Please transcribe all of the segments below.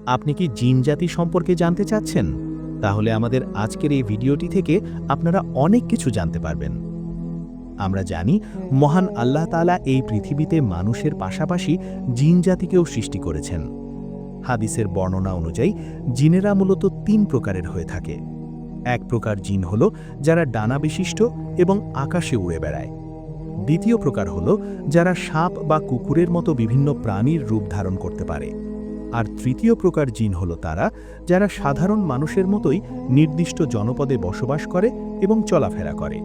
আপনি কি জিন জাতি সম্পর্কে জানতে চাচ্ছেন? তাহলে আমাদের আজকের এই ভিডিওটি থেকে আপনারা অনেক কিছু জানতে পারবেন। আমরা জানি মহান আল্লাহ তাআলা এই পৃথিবীতে মানুষের পাশাপাশি জিন জাতিকেও সৃষ্টি করেছেন। হাদিসের বর্ণনা অনুযায়ী জিনেরা মূলত ৩ প্রকারের হয়ে থাকে। এক প্রকার জিন হল যারা ডানা বিশিষ্ট এবং আকাশে উড়ে বেড়ায়। দ্বিতীয় প্রকার হল যারা সাপ বা কুকুরের মতো বিভিন্ন প্রাণীর রূপ ধারণ করতে পারে। আর তৃতীয় প্রকার জিন হল তারা যারা সাধারণ মানুষের মতোই নির্দিষ্ট জনপদে বসবাস করে এবং চলাফেরা করে।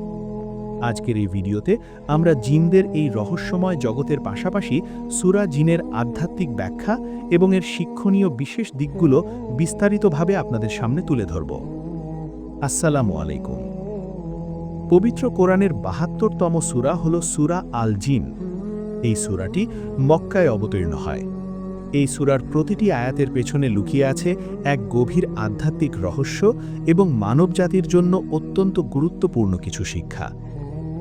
আজকের এই ভিডিওতে আমরা জিনদের এই রহস্যময় জগতের পাশাপাশি সূরা জিনের আধ্যাত্মিক ব্যাখ্যা এবং এর শিক্ষণীয় বিশেষ দিকগুলো বিস্তারিতভাবে আপনাদের সামনে তুলে ধরব। আসসালামু আলাইকুম। পবিত্র কোরআনের ৭২তম সূরা হল সূরা আল জিন। এই সূরাটি মক্কায় অবতীর্ণ হয়। এই সূরার প্রতিটি আয়াতের পেছনে লুকিয়ে আছে এক গভীর আধ্যাত্মিক রহস্য এবং মানবজাতির জন্য অত্যন্ত গুরুত্বপূর্ণ কিছু শিক্ষা।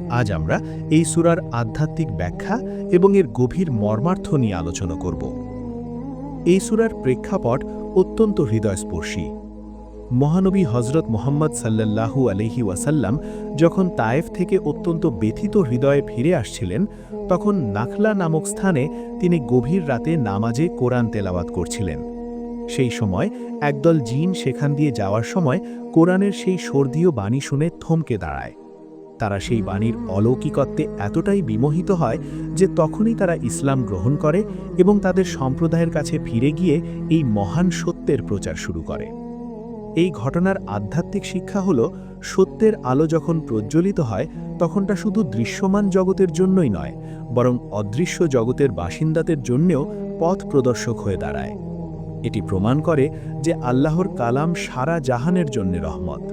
আজ আমরা এই সূরার আধ্যাত্মিক ব্যাখ্যা এবং এর গভীর মর্মার্থ নিয়ে আলোচনা করব। এই সূরার প্রেক্ষাপট অত্যন্ত হৃদয়স্পর্শী। মহানবী হযরত মুহাম্মদ সাল্লাল্লাহু আলাইহি ওয়াসাল্লাম যখন তায়েফ থেকে অত্যন্ত ব্যথিত হৃদয়ে ফিরে আসছিলেন, তখন নাখলা নামক স্থানে তিনি গভীর রাতে নামাজে কোরআন তেলাওয়াত করছিলেন। সেই সময় একদল জিন সেখান দিয়ে যাওয়ার সময় কোরআনের সেই সর্দীয় বাণী শুনে থমকে দাঁড়ায়। তারা সেই বাণীর অলৌকিকত্বে এতটাই বিমোহিত হয় যে তখনই তারা ইসলাম গ্রহণ করে এবং তাদের সম্প্রদায়ের কাছে ফিরে গিয়ে এই মহান সত্যের প্রচার শুরু করে। এই ঘটনার আধ্যাত্মিক শিক্ষা হল, সত্যের আলো যখন প্রজ্বলিত হয় তখন তা শুধু দৃশ্যমান জগতের জন্যই নয়, বরং অদৃশ্য জগতের বাসিন্দাদের জন্যেও পথ প্রদর্শক হয়ে দাঁড়ায়। এটি প্রমাণ করে যে আল্লাহর কালাম সারা জাহানের জন্য রহমত।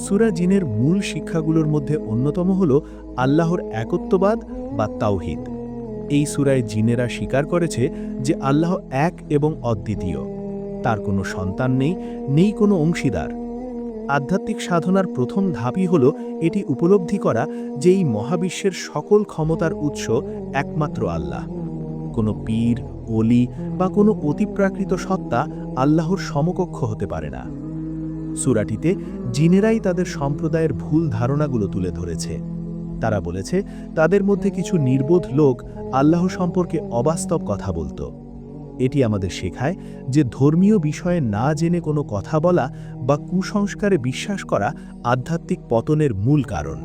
সূরা জিনের মূল শিক্ষাগুলোর মধ্যে অন্যতম হল আল্লাহর একত্ববাদ বা তাওহীদ। এই সূরায় জিনেরা স্বীকার করেছে যে আল্লাহ এক এবং অদ্বিতীয়। তার কোনো সন্তান নেই কোনো অংশীদার। আধ্যাত্মিক সাধনার প্রথম ধাপই হল এটি উপলব্ধি করা যে এই মহাবিশ্বের সকল ক্ষমতার উৎস একমাত্র আল্লাহ। কোনো পীর, ওলি বা কোনো অতিপ্রাকৃত সত্তা আল্লাহর সমকক্ষ হতে পারে না। সূরাটিতে জিনেরাই তাদের সম্প্রদায়ের ভুল ধারণাগুলো তুলে ধরেছে। তারা বলেছে তাদের মধ্যে কিছু নির্বোধ লোক আল্লাহ সম্পর্কে অবাস্তব কথা বলতো। এটি আমাদের শেখায় যে ধর্মীয় বিষয়ে না জেনে কোনো কথা বলা বা কুসংস্কারে বিশ্বাস করা আধ্যাত্মিক পতনের মূল কারণ।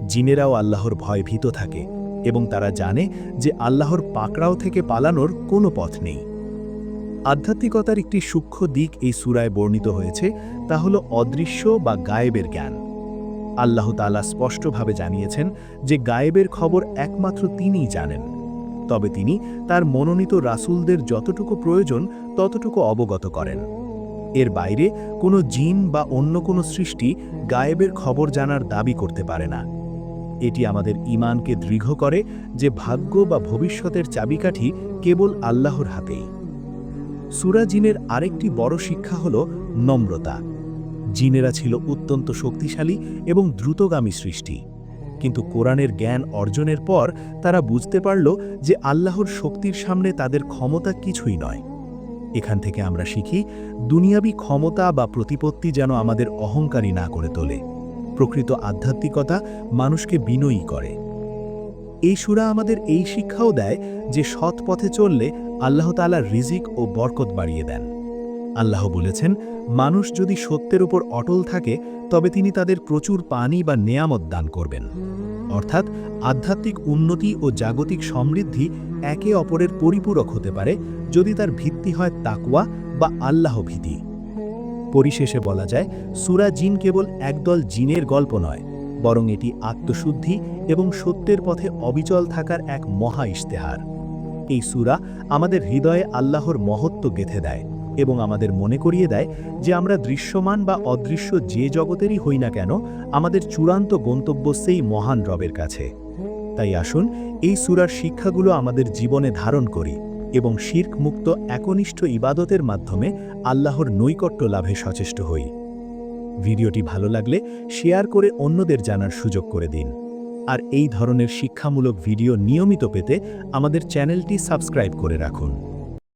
জিনেরাও আল্লাহর ভয় ভীত থাকে এবং তারা জানে যে আল্লাহর পাকড়াও থেকে পালানোর কোনো পথ নেই। আধ্যাত্মিকতার একটি সূক্ষ্ম দিক এই সূরায় বর্ণিত হয়েছে, তা হল অদৃশ্য বা গায়েবের জ্ঞান। আল্লাহ তাআলা স্পষ্টভাবে জানিয়েছেন যে গায়েবের খবর একমাত্র তিনিই জানেন। তবে তিনি তার মনোনীত রাসূলদের যতটুকু প্রয়োজন ততটুকু অবগত করেন। এর বাইরে কোনো জিন বা অন্য কোনো সৃষ্টি গায়েবের খবর জানার দাবি করতে পারে না। এটি আমাদের ঈমানকে দৃঢ় করে যে ভাগ্য বা ভবিষ্যতের চাবিকাঠি কেবল আল্লাহর হাতেই। সূরা জিনের আরেকটি বড় শিক্ষা হল নম্রতা। জিনেরা ছিল অত্যন্ত শক্তিশালী এবং দ্রুতগামী সৃষ্টি, কিন্তু কোরআনের জ্ঞান অর্জনের পর তারা বুঝতে পারল যে আল্লাহর শক্তির সামনে তাদের ক্ষমতা কিছুই নয়। এখান থেকে আমরা শিখি, দুনিয়াবী ক্ষমতা বা প্রতিপত্তি যেন আমাদের অহংকারী না করে তোলে। প্রকৃত আধ্যাত্মিকতা মানুষকে বিনয়ী করে। এই সূরা আমাদের এই শিক্ষাও দেয় যে সৎ পথে চললে আল্লাহ তাআলা রিজিক ও বরকত বাড়িয়ে দেন। আল্লাহ বলেছেন, মানুষ যদি সত্যের উপর অটল থাকে তবে তিনি তাদের প্রচুর পানি বা নেয়ামত দান করবেন। অর্থাৎ আধ্যাত্মিক উন্নতি ও জাগতিক সমৃদ্ধি একে অপরের পরিপূরক হতে পারে যদি তার ভিত্তি হয় তাকওয়া বা আল্লাহ ভীতি। পরিশেষে বলা যায়, সূরা জিন কেবল একদল জিনের গল্প নয়, বরং এটি আত্মশুদ্ধি এবং সত্যের পথে অবিচল থাকার এক মহা ইশতেহার। এই সূরা আমাদের হৃদয়ে আল্লাহর মহত্ব গেঁথে দেয় এবং আমাদের মনে করিয়ে দেয় যে আমরা দৃশ্যমান বা অদৃশ্য যে জগতেরই হই না কেন, আমাদের চূড়ান্ত গন্তব্য সেই মহান রবের কাছে। তাই আসুন এই সূরার শিক্ষাগুলো আমাদের জীবনে ধারণ করি এবং শিরক মুক্ত একনিষ্ঠ ইবাদতের মাধ্যমে আল্লাহর নৈকট্য লাভে সচেষ্ট হই। ভিডিওটি ভালো লাগলে শেয়ার করে অন্যদের জানার সুযোগ করে দিন। আর এই ধরনের শিক্ষামূলক ভিডিও নিয়মিত পেতে আমাদের চ্যানেলটি সাবস্ক্রাইব করে রাখুন।